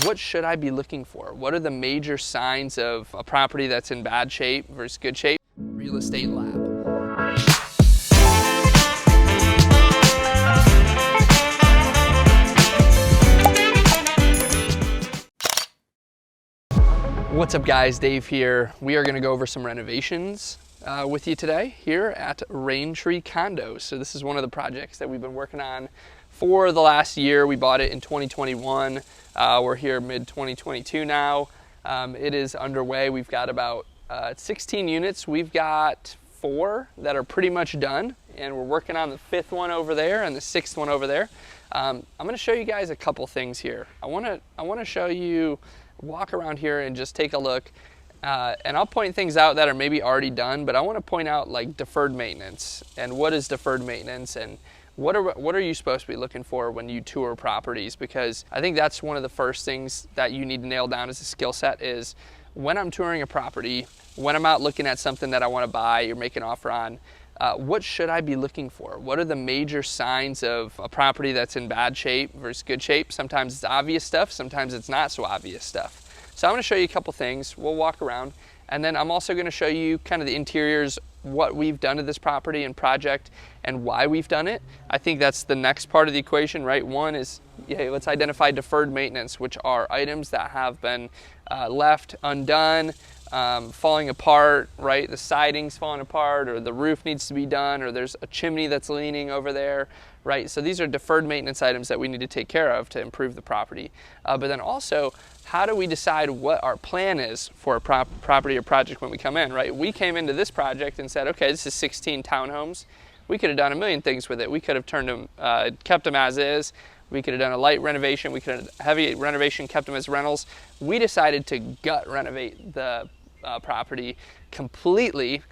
what should I be looking for? What are the major signs of a property that's in bad shape versus good shape? Real Estate Lab. What's up guys, Dave here. We are gonna go over some renovations with you today here at Raintree Condos. So this is one of the projects that we've been working on for the last year. We bought it in 2021. We're here mid-2022 now. It is underway. We've got about 16 units. We've got 4 that are pretty much done, and we're working on the 5th one over there and the 6th one over there. I'm gonna show you guys a couple things here. I wanna show you, walk around here and just take a look, and I'll point things out that are maybe already done, but I want to point out like deferred maintenance and what is deferred maintenance and what are you supposed to be looking for when you tour properties, because I think that's one of the first things that you need to nail down as a skill set is when I'm touring a property, when I'm out looking at something that I want to buy or make an offer on, what should I be looking for? What are the major signs of a property that's in bad shape versus good shape? Sometimes it's obvious stuff, sometimes it's not so obvious stuff. So I'm going to show you a couple things. We'll walk around, and then I'm also going to show you kind of the interiors, what we've done to this property and project and why we've done it. I think that's the next part of the equation, right? One is, hey, let's identify deferred maintenance, which are items that have been left undone, falling apart, right? The siding's falling apart, or the roof needs to be done, or there's a chimney that's leaning over there, right? So these are deferred maintenance items that we need to take care of to improve the property. But then also, how do we decide what our plan is for a property or project when we come in, right? We came into this project and said, okay, this is 16 townhomes. We could have done a million things with it. We could have turned them, kept them as is. We could have done a light renovation. We could have heavy renovation, kept them as rentals. We decided to gut renovate the property completely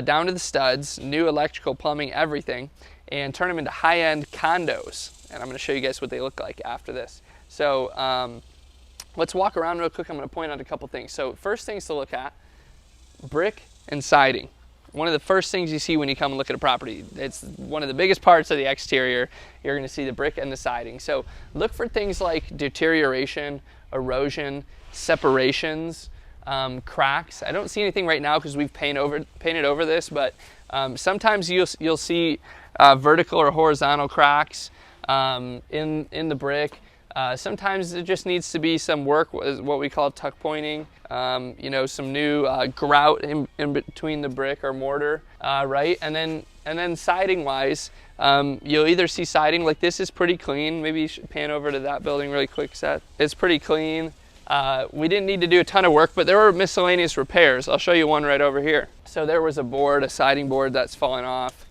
down to the studs, new electrical, plumbing, everything, and turn them into high-end condos. And I'm going to show you guys what they look like after this. So let's walk around real quick. I'm going to point out a couple things. So first things to look at, brick and siding. One of the first things you see when you come and look at a property. It's one of the biggest parts of the exterior. You're going to see the brick and the siding. So look for things like deterioration, erosion, separations, cracks. I don't see anything right now because we've painted over this, but sometimes you'll see vertical or horizontal cracks in the brick. Sometimes it just needs to be some work, what we call tuck pointing, some new grout in between the brick or mortar, right? And then siding wise, you'll either see siding like this is pretty clean. Maybe you should pan over to that building really quick, Seth. It's pretty clean. We didn't need to do a ton of work, but there were miscellaneous repairs. I'll show you one right over here. So there was a siding board that's fallen off.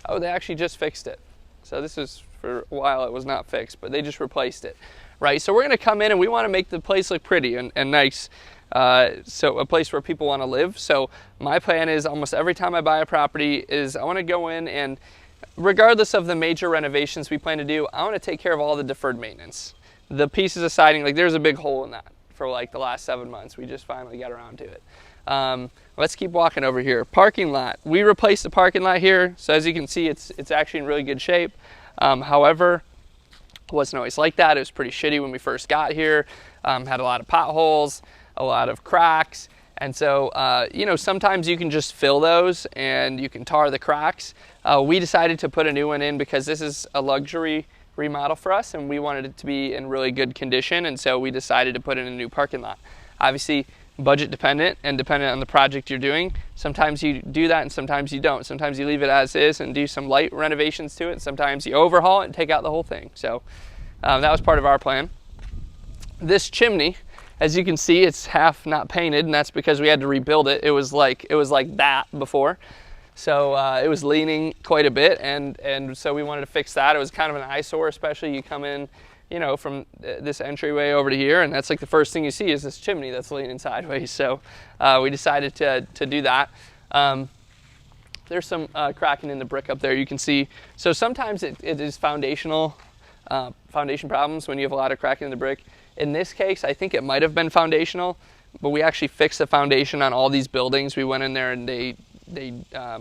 Oh, they actually just fixed it. So this is, for a while it was not fixed, but they just replaced it, right? So we're gonna come in and we wanna make the place look pretty and nice. So a place where people wanna live. So my plan is almost every time I buy a property is I wanna go in and regardless of the major renovations we plan to do, I wanna take care of all the deferred maintenance. The pieces of siding, like there's a big hole in that for like the last 7 months. We just finally got around to it. Let's keep walking over here. Parking lot. We replaced the parking lot here. So as you can see, it's actually in really good shape. However, it wasn't always like that. It was pretty shitty when we first got here. Had a lot of potholes, a lot of cracks. And so, sometimes you can just fill those and you can tar the cracks. We decided to put a new one in because this is a luxury remodel for us and we wanted it to be in really good condition, and so we decided to put in a new parking lot. Obviously budget dependent and dependent on the project you're doing. Sometimes you do that and sometimes you don't. Sometimes you leave it as is and do some light renovations to it. Sometimes you overhaul it and take out the whole thing. So that was part of our plan. This chimney, as you can see, it's half not painted, and that's because we had to rebuild it. It was like that before. So it was leaning quite a bit, and so we wanted to fix that. It was kind of an eyesore, especially you come in, from this entryway over to here, and that's like the first thing you see is this chimney that's leaning sideways. So we decided to do that. There's some cracking in the brick up there, you can see. So sometimes it is foundation problems when you have a lot of cracking in the brick. In this case, I think it might have been foundational, but we actually fixed the foundation on all these buildings. We went in there and they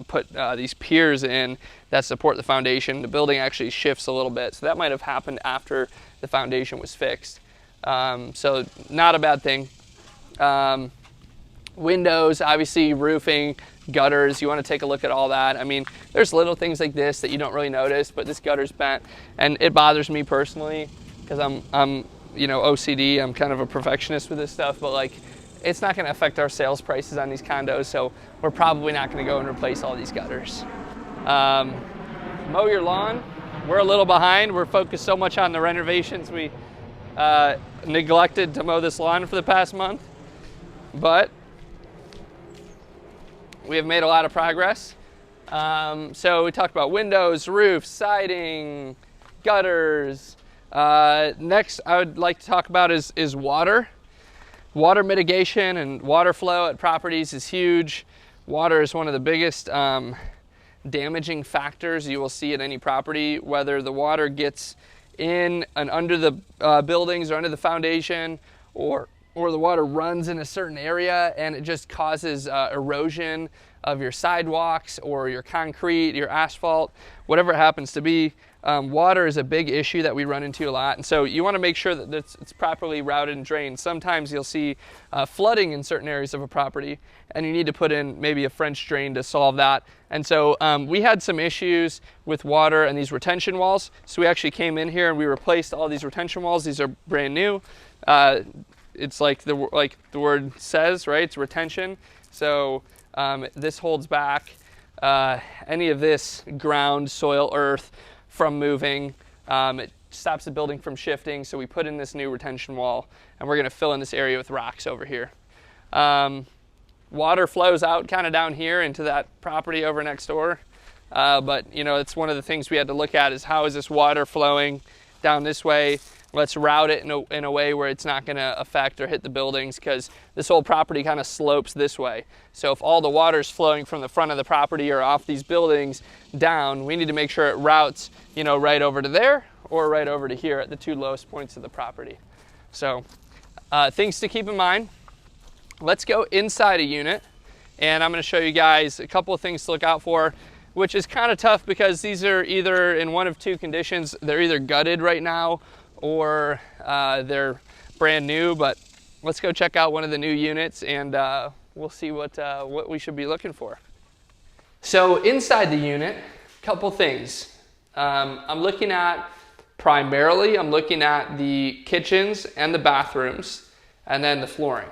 put these piers in that support the foundation. The building actually shifts a little bit, so that might have happened after the foundation was fixed. So not a bad thing. Windows, obviously roofing, gutters, you want to take a look at all that. I mean, there's little things like this that you don't really notice, but this gutter's bent, and it bothers me personally because I'm OCD. I'm kind of a perfectionist with this stuff, but like, it's not going to affect our sales prices on these condos, so we're probably not going to go and replace all these gutters. Mow your lawn. We're a little behind. We're focused so much on the renovations, we neglected to mow this lawn for the past month, but we have made a lot of progress. So we talked about windows, roofs, siding, gutters. Next I would like to talk about is water. Water mitigation and water flow at properties is huge. Water is one of the biggest damaging factors you will see at any property, whether the water gets in and under the buildings or under the foundation, or the water runs in a certain area and it just causes erosion of your sidewalks or your concrete, your asphalt, whatever it happens to be. Water is a big issue that we run into a lot, and so you want to make sure that it's properly routed and drained. Sometimes you'll see flooding in certain areas of a property, and you need to put in maybe a French drain to solve that. And so we had some issues with water and these retention walls, so we actually came in here and we replaced all these retention walls. These are brand new. It's like the word says, right? It's retention. So this holds back any of this ground, soil, earth from moving. It stops the building from shifting. So we put in this new retention wall, and we're going to fill in this area with rocks over here. Water flows out kind of down here into that property over next door. But it's one of the things we had to look at is how is this water flowing down this way? Let's route it in a way where it's not going to affect or hit the buildings, because this whole property kind of slopes this way. So if all the water is flowing from the front of the property or off these buildings down, we need to make sure it routes, right over to there or right over to here at the two lowest points of the property. So things to keep in mind. Let's go inside a unit, and I'm going to show you guys a couple of things to look out for, which is kind of tough because these are either in one of two conditions. They're either gutted right now or they're brand new, but let's go check out one of the new units, and we'll see what we should be looking for. So inside the unit, a couple things. I'm looking at the kitchens and the bathrooms, and then the flooring.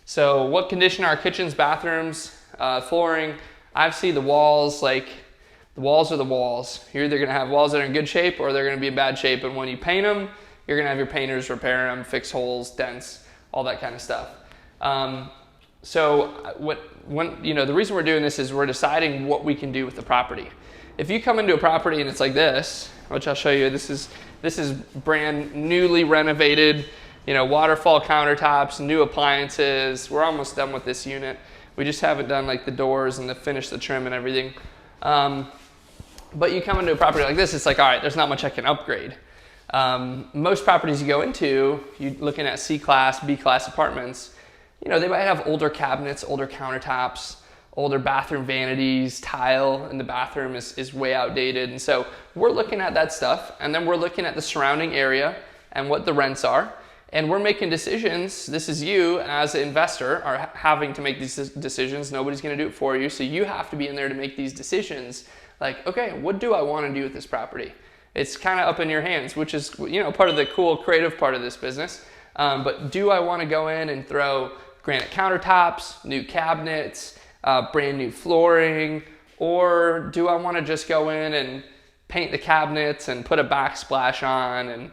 So what condition are our kitchens, bathrooms, flooring? Obviously the walls, the walls are the walls. You're either going to have walls that are in good shape or they're going to be in bad shape. And when you paint them, you're going to have your painters repair them, fix holes, dents, all that kind of stuff. The reason we're doing this is we're deciding what we can do with the property. If you come into a property and it's like this, which I'll show you, this is brand newly renovated, waterfall countertops, new appliances. We're almost done with this unit. We just haven't done the doors and finish the trim and everything. But you come into a property like this, it's like, all right, there's not much I can upgrade. Most properties you go into, you're looking at C-class, B-class apartments, they might have older cabinets, older countertops, older bathroom vanities, tile in the bathroom is way outdated. And so we're looking at that stuff, and then we're looking at the surrounding area and what the rents are. And we're making decisions. This is you as an investor are having to make these decisions. Nobody's going to do it for you. So you have to be in there to make these decisions. Like, okay, what do I want to do with this property? It's kind of up in your hands, which is, part of the cool creative part of this business. But do I want to go in and throw granite countertops, new cabinets, brand new flooring, or do I want to just go in and paint the cabinets and put a backsplash on and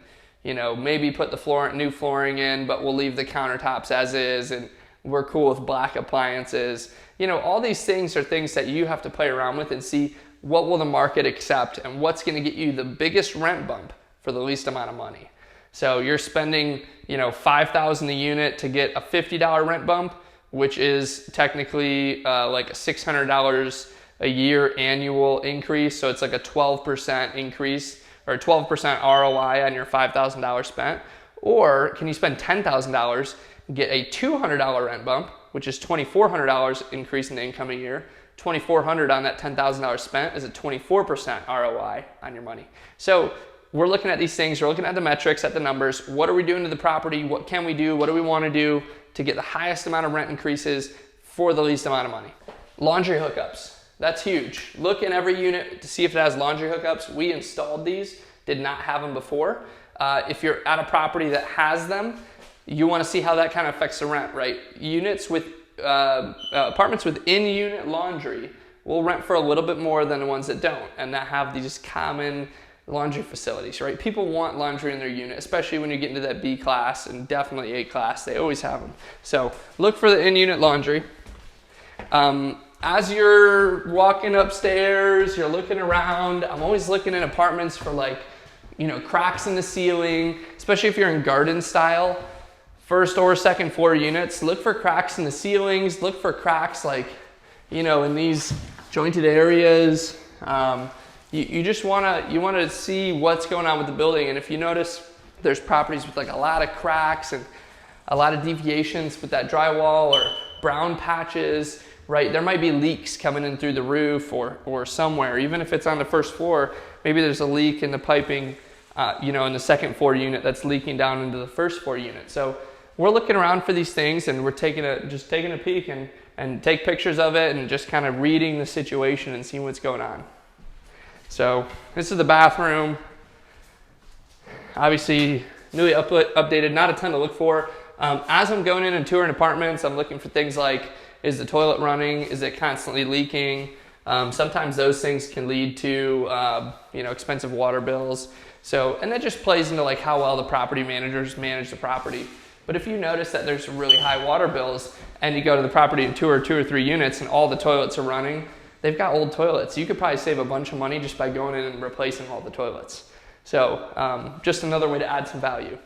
maybe put the new flooring in, but we'll leave the countertops as is, and we're cool with black appliances. All these things are things that you have to play around with and see what will the market accept and what's going to get you the biggest rent bump for the least amount of money. So you're spending, $5,000 a unit to get a $50 rent bump, which is technically like a $600 a year annual increase. So it's like a 12% increase, or 12% ROI on your $5,000 spent. Or can you spend $10,000, get a $200 rent bump, which is $2,400 increase in the income a year. $2,400 on that $10,000 spent is a 24% ROI on your money. So we're looking at these things, we're looking at the metrics, at the numbers. What are we doing to the property? What can we do? What do we want to do to get the highest amount of rent increases for the least amount of money? Laundry hookups, that's huge. Look in every unit to see if it has laundry hookups. We installed these, did not have them before. If you're at a property that has them, you want to see how that kind of affects the rent, right? Units with, apartments with in-unit laundry will rent for a little bit more than the ones that don't and that have these common laundry facilities, right? People want laundry in their unit, especially when you get into that B class and definitely A class, they always have them. So look for the in-unit laundry. As you're walking upstairs, you're looking around, I'm always looking in apartments for like, you know, cracks in the ceiling, especially if you're in garden style, first or second floor units, look for cracks in the ceilings, look for cracks like, you know, in these jointed areas. You just wanna see what's going on with the building. And if you notice there's properties with like a lot of cracks and a lot of deviations with that drywall or brown patches, right? There might be leaks coming in through the roof or somewhere. Even if it's on the first floor, maybe there's a leak in the piping, you know, in the second floor unit that's leaking down into the first floor unit. So we're looking around for these things and we're just taking a peek and take pictures of it and just kind of reading the situation and seeing what's going on. So this is the bathroom. Obviously newly updated, not a ton to look for. As I'm going in and touring apartments, I'm looking for things like, is the toilet running? Is it constantly leaking? Sometimes those things can lead to you know, expensive water bills. So, and that just plays into like how well the property managers manage the property. But if you notice that there's really high water bills and you go to the property and tour 2 or 3 units and all the toilets are running, they've got old toilets. You could probably save a bunch of money just by going in and replacing all the toilets. So just another way to add some value.